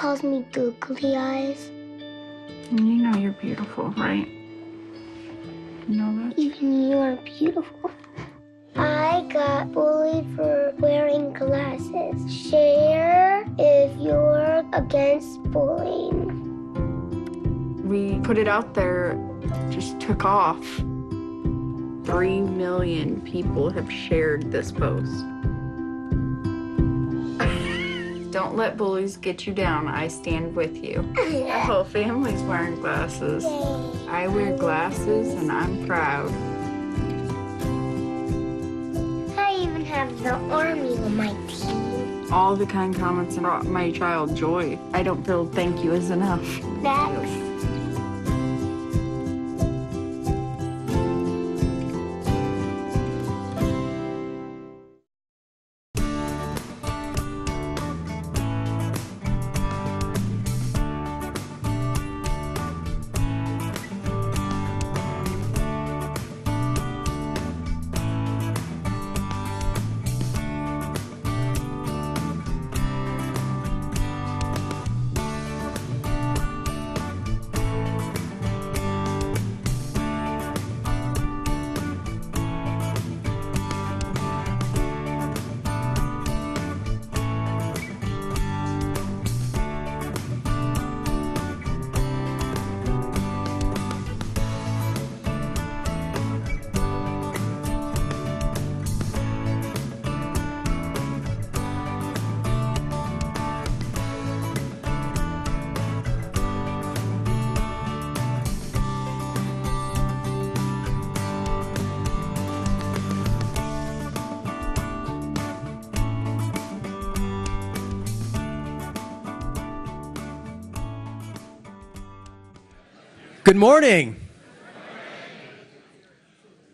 calls me googly eyes. You know you're beautiful, right? You know that? Even you are beautiful. I got bullied for wearing glasses. Share if you're against bullying. We put it out there, just took off. 3 million people have shared this post. Don't let bullies get you down. I stand with you. The whole family's wearing glasses. I wear glasses and I'm proud. I even have the army on my team. All the kind comments brought my child joy. I don't feel thank you is enough. Next. Good morning.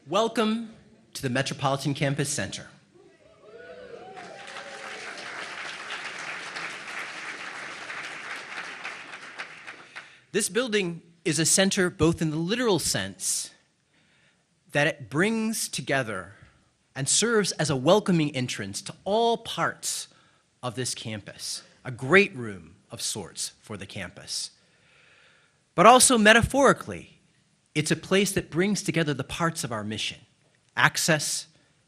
Welcome to the Metropolitan Campus Center. This building is a center both in the literal sense that it brings together and serves as a welcoming entrance to all parts of this campus, a great room of sorts for the campus. But also metaphorically, it's a place that brings together the parts of our mission: access,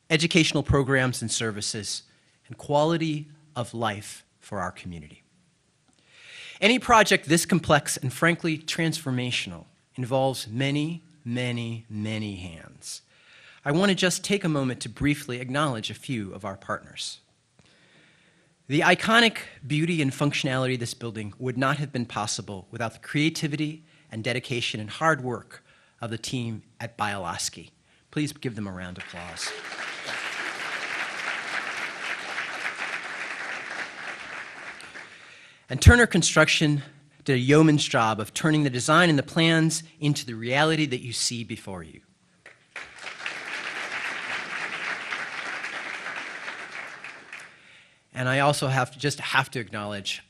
educational programs and services, and quality of life for our community. Any project this complex and frankly transformational involves many, many, many hands. I want to just take a moment to briefly acknowledge a few of our partners. The iconic beauty and functionality of this building would not have been possible without the creativity and dedication and hard work of the team at Bioloski. Please give them a round of applause. And Turner Construction did a yeoman's job of turning the design and the plans into the reality that you see before you. And I also have to acknowledge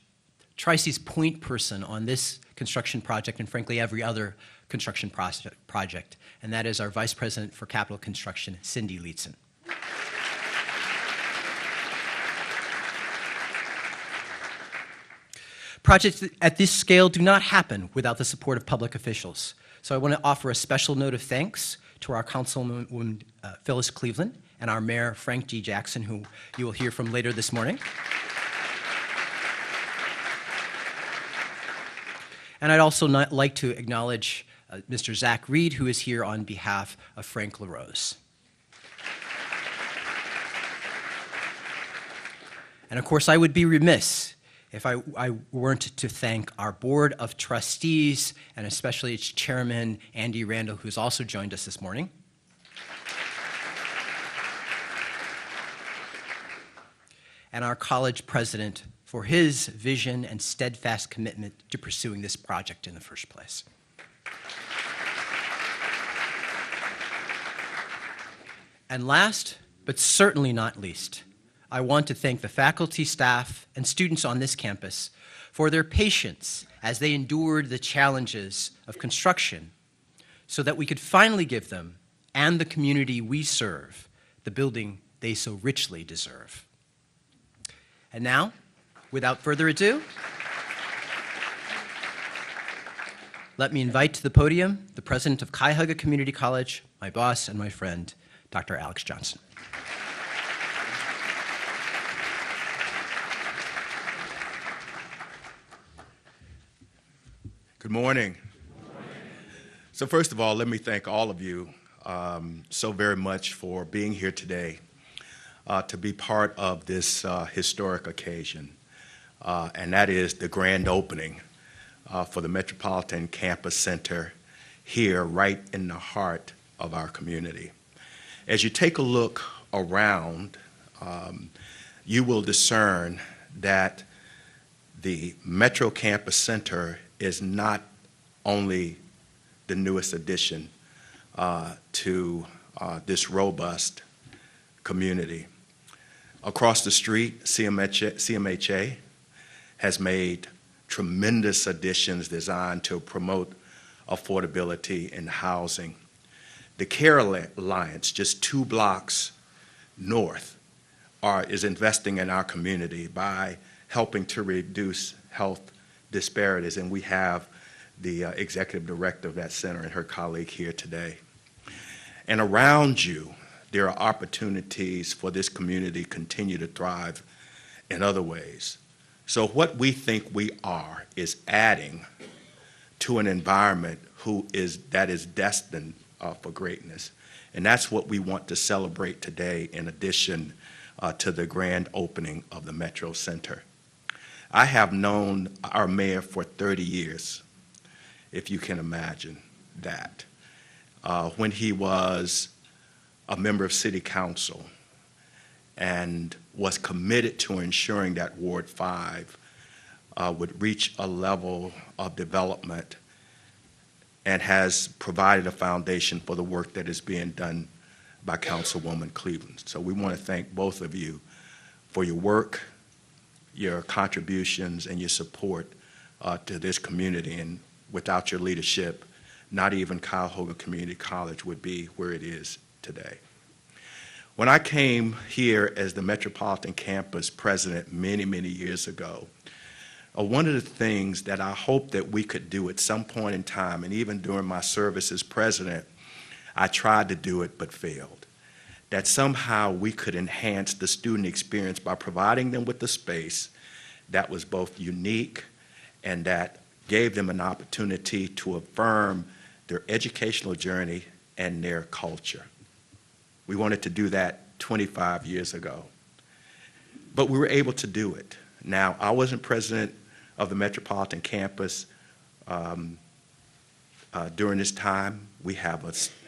Tri-City's point person on this construction project and frankly every other construction project, and that is our Vice President for Capital Construction, Cindy Lietzen. Projects at this scale do not happen without the support of public officials. So I want to offer a special note of thanks to our Councilwoman Phyllis Cleveland and our Mayor Frank G. Jackson, who you will hear from later this morning. And I'd also like to acknowledge Mr. Zach Reed, who is here on behalf of Frank LaRose. And of course, I would be remiss if I weren't to thank our Board of Trustees, and especially its chairman, Andy Randall, who's also joined us this morning. And our college president for his vision and steadfast commitment to pursuing this project in the first place. And last, but certainly not least, I want to thank the faculty, staff, and students on this campus for their patience as they endured the challenges of construction so that we could finally give them and the community we serve the building they so richly deserve. And now, without further ado, let me invite to the podium the president of Cuyahoga Community College, my boss and my friend, Dr. Alex Johnson. Good morning. So first of all, let me thank all of you so very much for being here today to be part of this historic occasion, and that is the grand opening for the Metropolitan Campus Center here right in the heart of our community. As you take a look around, you will discern that the Metro Campus Center is not only the newest addition to this robust community. Across the street, CMHA has made tremendous additions designed to promote affordability in housing. The Care Alliance, just 2 blocks north, is investing in our community by helping to reduce health disparities, and we have the executive director of that center and her colleague here today. And around you, there are opportunities for this community to continue to thrive in other ways. So what we think we are is adding to an environment that is destined for greatness. And that's what we want to celebrate today in addition to the grand opening of the Metro Center. I have known our mayor for 30 years, if you can imagine that. When he was a member of City Council and was committed to ensuring that Ward 5 would reach a level of development and has provided a foundation for the work that is being done by Councilwoman Cleveland. So we want to thank both of you for your work, your contributions, and your support to this community. And without your leadership, not even Cuyahoga Community College would be where it is today. When I came here as the Metropolitan Campus president many, many years ago, one of the things that I hoped that we could do at some point in time, and even during my service as president, I tried to do it but failed, that somehow we could enhance the student experience by providing them with a space that was both unique and that gave them an opportunity to affirm their educational journey and their culture. We wanted to do that 25 years ago, but we were able to do it. Now, I wasn't president of the Metropolitan Campus during this time. We have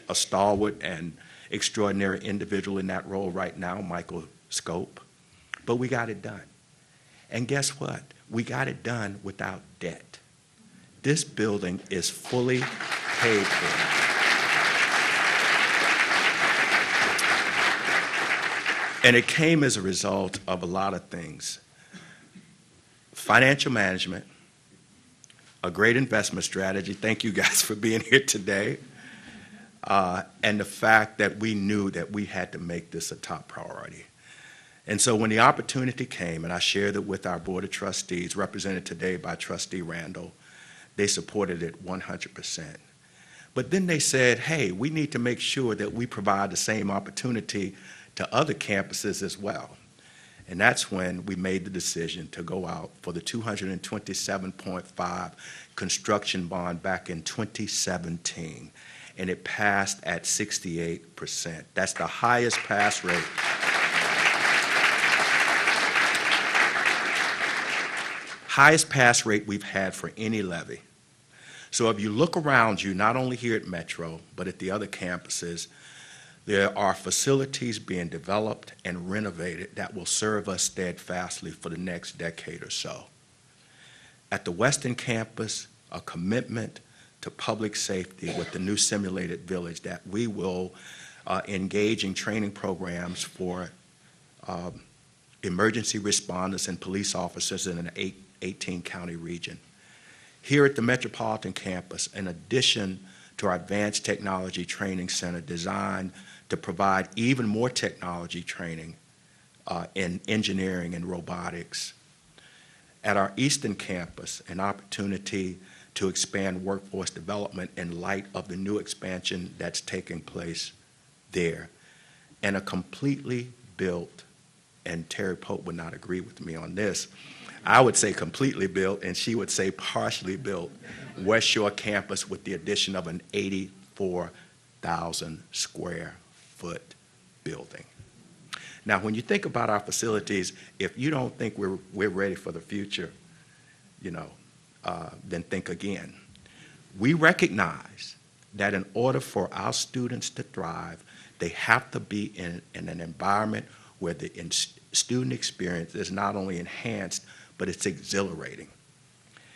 a stalwart and extraordinary individual in that role right now, Michael Scope, but we got it done. And guess what? We got it done without debt. This building is fully paid for. And it came as a result of a lot of things. Financial management, a great investment strategy. Thank you guys for being here today. And the fact that we knew that we had to make this a top priority. And so when the opportunity came, and I shared it with our Board of Trustees, represented today by Trustee Randall, they supported it 100%. But then they said, hey, we need to make sure that we provide the same opportunity to other campuses as well. And that's when we made the decision to go out for the $227.5 construction bond back in 2017. And it passed at 68%. That's the highest pass rate. Highest pass rate we've had for any levy. So if you look around you, not only here at Metro, but at the other campuses, there are facilities being developed and renovated that will serve us steadfastly for the next decade or so. At the Western Campus, a commitment to public safety with the new simulated village that we will engage in training programs for emergency responders and police officers in an 18-county region. Here at the Metropolitan Campus, in addition to our Advanced Technology Training Center designed to provide even more technology training in engineering and robotics. At our Eastern Campus, an opportunity to expand workforce development in light of the new expansion that's taking place there. And a completely built, and Terry Pope would not agree with me on this, I would say completely built, and she would say partially built, West Shore campus with the addition of an 84,000 square foot building. Now, when you think about our facilities, if you don't think we're ready for the future, then think again. We recognize that in order for our students to thrive, they have to be in an environment where the student experience is not only enhanced, but it's exhilarating.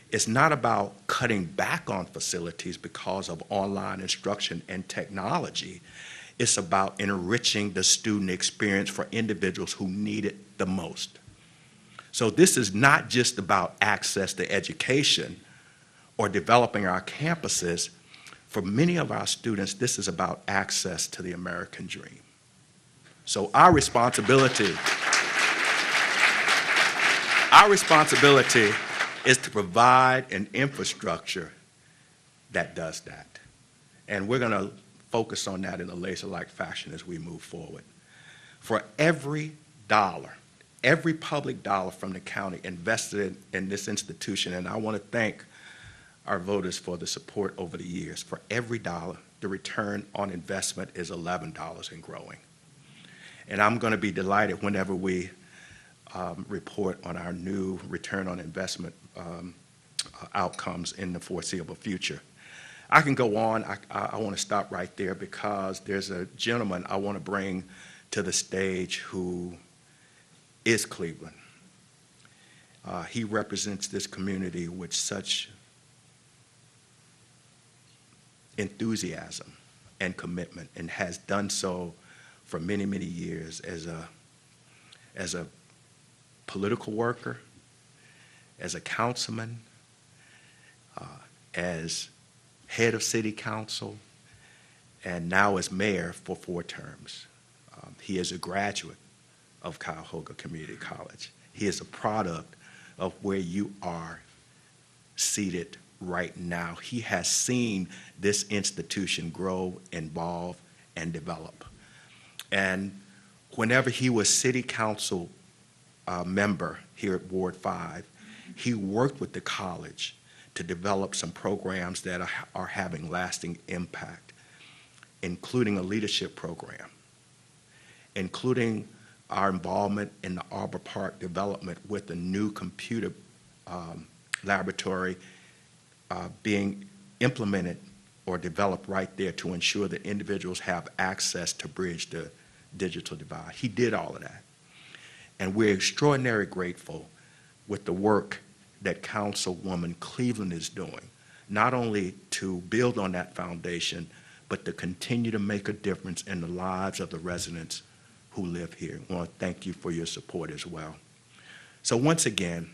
It's not about cutting back on facilities because of online instruction and technology. It's about enriching the student experience for individuals who need it the most. So this is not just about access to education or developing our campuses. For many of our students, this is about access to the American dream. So our responsibility is to provide an infrastructure that does that. And we're going to focus on that in a laser-like fashion as we move forward. For every dollar, every public dollar from the county invested in this institution, and I want to thank our voters for the support over the years, for every dollar, the return on investment is $11 and growing. And I'm going to be delighted whenever we report on our new return on investment outcomes in the foreseeable future. I can go on. I want to stop right there because there's a gentleman I want to bring to the stage who is Cleveland. He represents this community with such enthusiasm and commitment, and has done so for many, many years as a political worker, as a councilman, as head of city council, and now as mayor for 4 terms. He is a graduate of Cuyahoga Community College. He is a product of where you are seated right now. He has seen this institution grow, evolve, and develop. And whenever he was city council member here at Ward 5, he worked with the college to develop some programs that are having lasting impact, including a leadership program, including our involvement in the Arbor Park development with a new computer laboratory being implemented or developed right there to ensure that individuals have access to bridge the digital divide. He did all of that. And we're extraordinarily grateful with the work that Councilwoman Cleveland is doing, not only to build on that foundation, but to continue to make a difference in the lives of the residents who live here. I want to thank you for your support as well. So once again,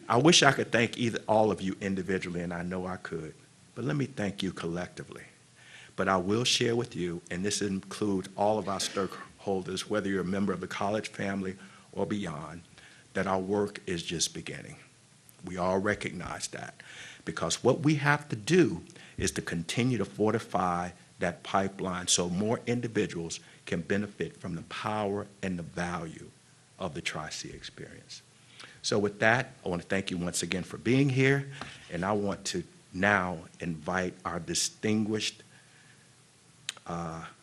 I wish I could thank all of you individually, and I know I could, but let me thank you collectively. But I will share with you, and this includes all of our stakeholders, whether you're a member of the college family or beyond, that our work is just beginning. We all recognize that, because what we have to do is to continue to fortify that pipeline so more individuals can benefit from the power and the value of the Tri-C experience. So with that, I want to thank you once again for being here, and I want to now invite our distinguished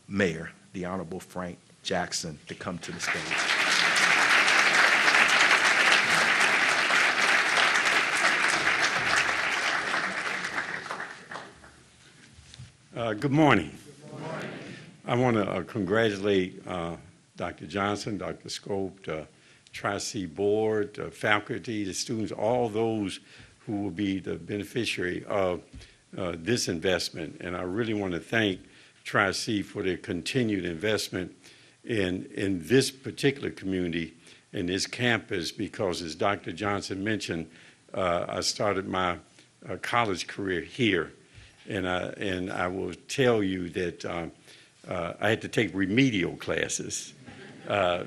mayor, the Honorable Frank Jackson, to come to the stage. Good morning. Good morning. I want to congratulate Dr. Johnson, Dr. Scope, the Tri-C board, the faculty, the students, all those who will be the beneficiary of this investment. And I really want to thank Tri-C for their continued investment in this particular community, in this campus, because as Dr. Johnson mentioned, I started my college career here. And I will tell you that I had to take remedial classes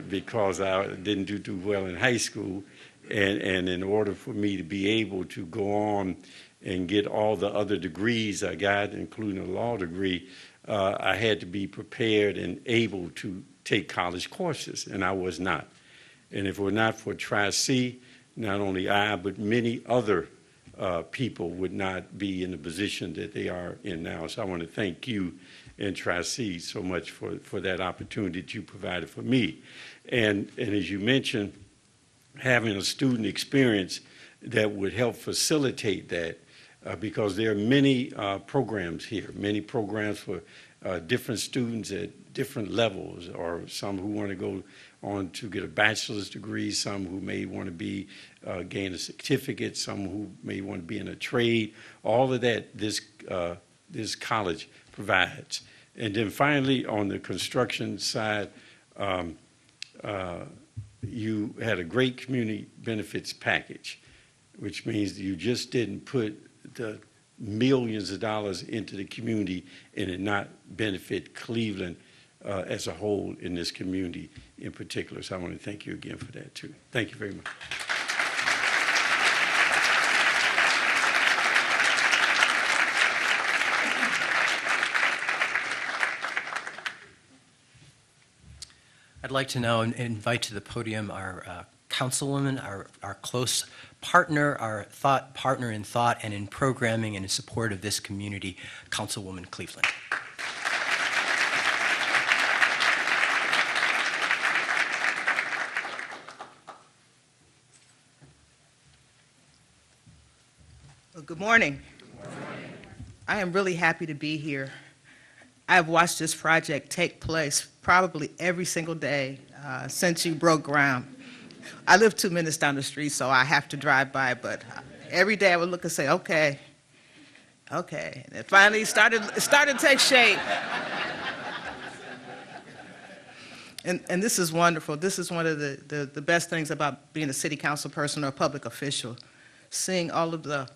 because I didn't do too well in high school. And in order for me to be able to go on and get all the other degrees I got, including a law degree, I had to be prepared and able to take college courses, and I was not. And if it were not for Tri-C, not only I, but many other people would not be in the position that they are in now. So I want to thank you and Tri-C so much for that opportunity that you provided for me. And as you mentioned, having a student experience that would help facilitate that, because there are many programs here, many programs for different students at different levels, or some who want to go on to get a bachelor's degree, some who may want to be gain a certificate, some who may want to be in a trade. All of that this college provides. And then finally, on the construction side, you had a great community benefits package, which means that you just didn't put the millions of dollars into the community and it not benefit Cleveland as a whole in this community in particular. So I want to thank you again for that too. Thank you very much. I'd like to now invite to the podium our councilwoman, our close partner, our thought partner in thought and in programming and in support of this community, Councilwoman Cleveland. Well, good morning. Good morning. I am really happy to be here. I've watched this project take place probably every single day since you broke ground. I live 2 minutes down the street, so I have to drive by, but every day I would look and say, okay. And it finally started to take shape. And this is wonderful. This is one of the best things about being a city council person or a public official, seeing all of the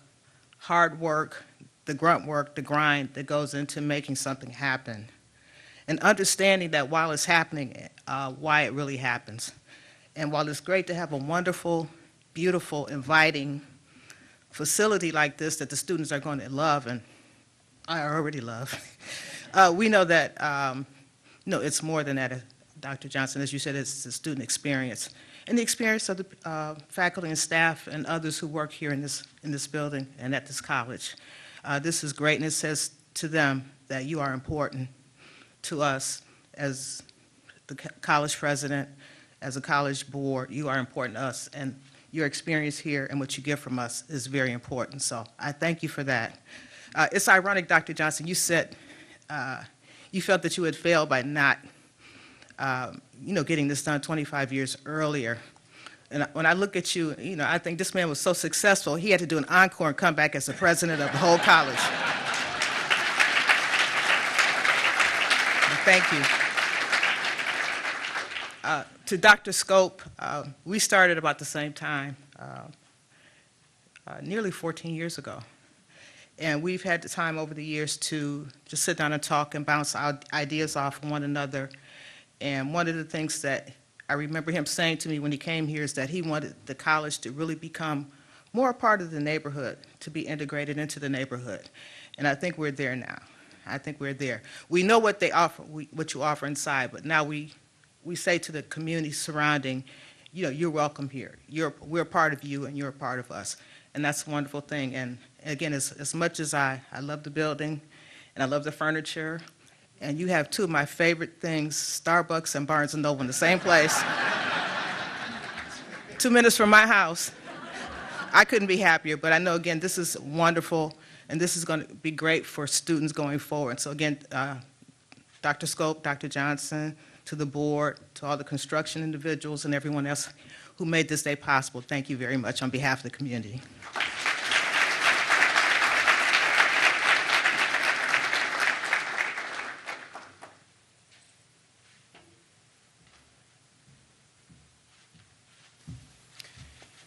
hard work, the grunt work, the grind that goes into making something happen, and understanding that while it's happening, why it really happens. And while it's great to have a wonderful, beautiful, inviting facility like this that the students are going to love, and I already love, we know that it's more than that, Dr. Johnson. As you said, it's the student experience, and the experience of the faculty and staff and others who work here in this building and at this college. This is great, and it says to them that you are important to us as the college president, as a college board. You are important to us, and your experience here and what you get from us is very important. So I thank you for that. It's ironic, Dr. Johnson, you said you felt that you had failed by not, getting this done 25 years earlier. And when I look at you, I think this man was so successful, he had to do an encore and come back as the president of the whole college. Thank you. To Dr. Scope, we started about the same time, nearly 14 years ago. And we've had the time over the years to just sit down and talk and bounce ideas off one another. And one of the things that I remember him saying to me when he came here is that he wanted the college to really become more a part of the neighborhood, to be integrated into the neighborhood. And I think we're there now. I think we're there. We know what they offer, what you offer inside, but now we say to the community surrounding, you're welcome here. We're a part of you, and you're a part of us. And that's a wonderful thing. And again, as much as I love the building, and I love the furniture, and you have two of my favorite things, Starbucks and Barnes & Noble in the same place, 2 minutes from my house. I couldn't be happier, but I know, again, this is wonderful, and this is going to be great for students going forward. So again, Dr. Scope, Dr. Johnson, to the board, to all the construction individuals and everyone else who made this day possible, thank you very much on behalf of the community.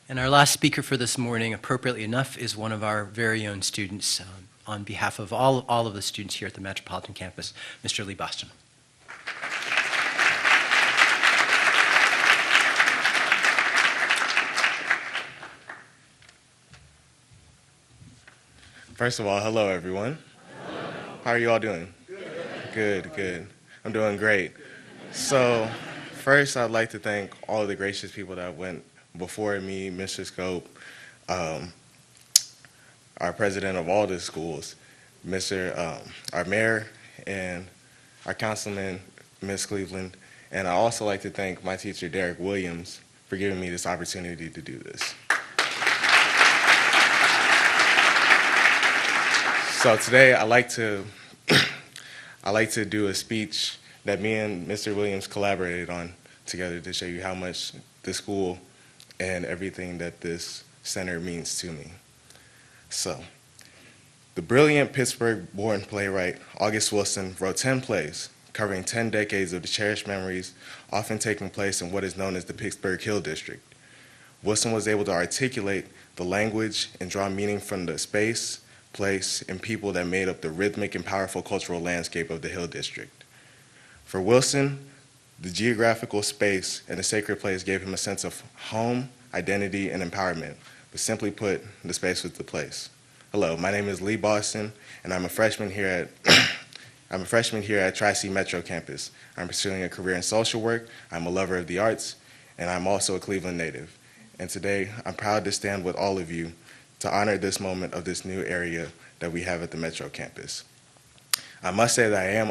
And our last speaker for this morning, appropriately enough, is one of our very own students on behalf of all of the students here at the Metropolitan Campus, Mr. Lee Boston. First of all, hello, everyone. How are you all doing? Good, good. I'm doing great. So, first, I'd like to thank all of the gracious people that went before me, Mr. Scope, our president of all the schools, our mayor, and our councilman, Ms. Cleveland. And I also like to thank my teacher, Derek Williams, for giving me this opportunity to do this. So today, I like to do a speech that me and Mr. Williams collaborated on together to show you how much the school and everything that this center means to me. So, the brilliant Pittsburgh-born playwright August Wilson wrote 10 plays covering 10 decades of the cherished memories often taking place in what is known as the Pittsburgh Hill District. Wilson was able to articulate the language and draw meaning from the space, place, and people that made up the rhythmic and powerful cultural landscape of the Hill District. For Wilson, the geographical space and the sacred place gave him a sense of home, identity, and empowerment, but simply put, the space was the place. Hello, my name is Lee Boston, and I'm a freshman here at Tri-C Metro Campus. I'm pursuing a career in social work, I'm a lover of the arts, and I'm also a Cleveland native. And today, I'm proud to stand with all of you to honor this moment of this new area that we have at the Metro Campus. I must say that I am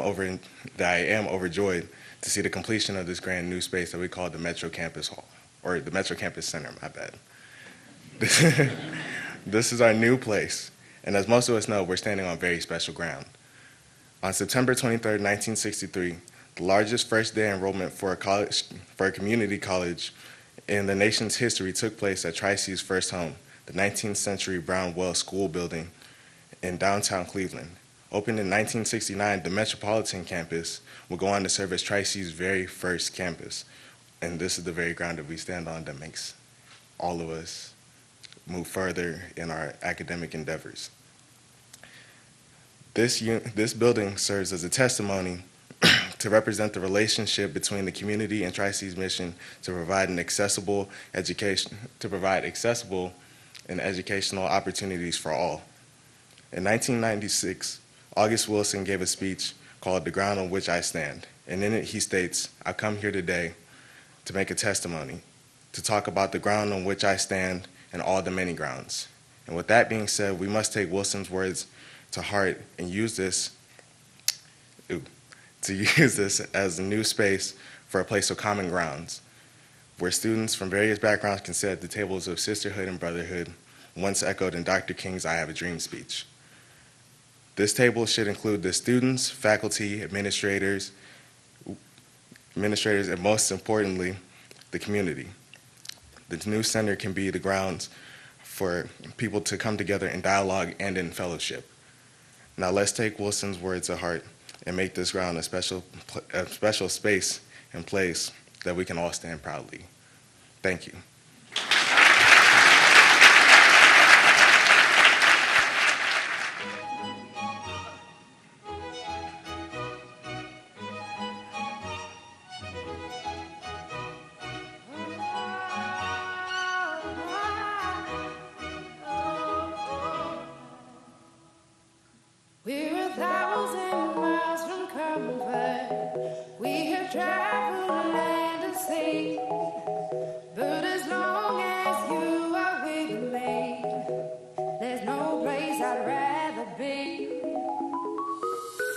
overjoyed to see the completion of this grand new space that we call the Metro Campus Hall, or the Metro Campus Center, my bad. This is our new place, and as most of us know, we're standing on very special ground. On September 23rd, 1963, the largest first-day enrollment for a community college in the nation's history took place at Tri-C's first home, the 19th century Brown Wells School building in downtown Cleveland. Opened in 1969, the Metropolitan Campus will go on to serve as Tri-C's very first campus. And this is the very ground that we stand on that makes all of us move further in our academic endeavors. This building serves as a testimony to represent the relationship between the community and Tri-C's mission to provide accessible and educational opportunities for all. In 1996, August Wilson gave a speech called "The Ground on Which I Stand," and in it he states, "I come here today to make a testimony, to talk about the ground on which I stand and all the many grounds." And with that being said, we must take Wilson's words to heart and use this as a new space for a place of common grounds, where students from various backgrounds can sit at the tables of sisterhood and brotherhood, once echoed in Dr. King's "I Have a Dream" speech. This table should include the students, faculty, administrators, and most importantly, the community. The new center can be the grounds for people to come together in dialogue and in fellowship. Now let's take Wilson's words to heart and make this ground a special space and place that we can all stand proudly. Thank you. We're 1,000 miles from comfort. We have traveled land and sea. But as long as you are with me, there's no place I'd rather be.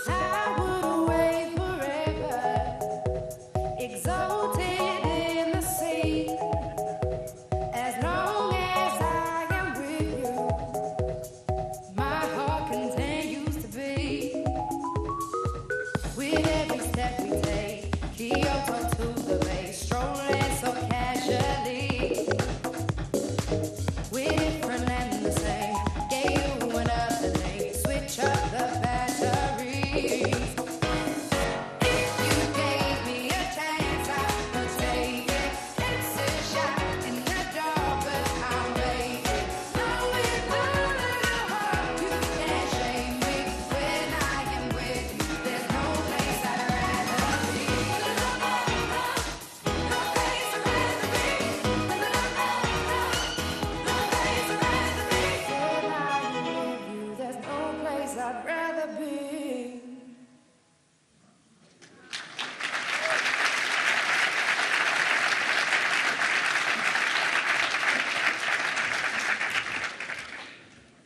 I would away forever, exalted in the sea. As long as I am with you, my heart continues to beat. With every step we take, Kyoto to the bay, strolling so casually. We're different and the same, gave you another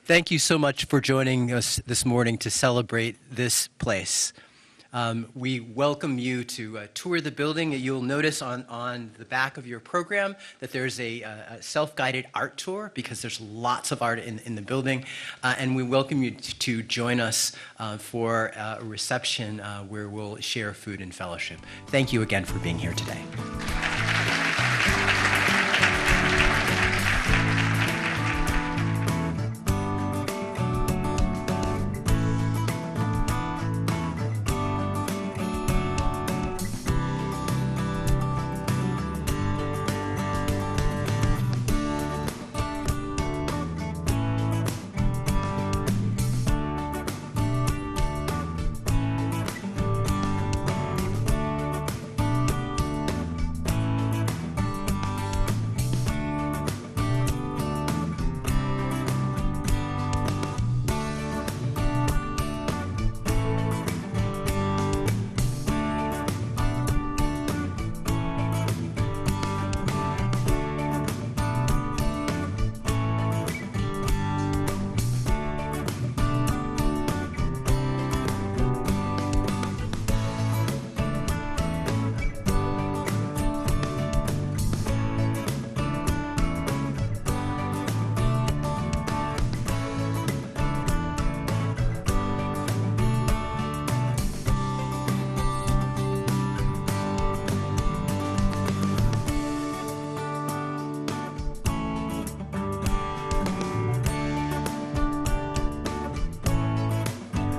Thank you so much for joining us this morning to celebrate this place. We welcome you to tour the building. You'll notice on the back of your program that there's a self-guided art tour because there's lots of art in the building. And we welcome you to join us for a reception where we'll share food and fellowship. Thank you again for being here today.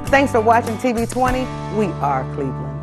Thanks for watching TV 20. We are Cleveland.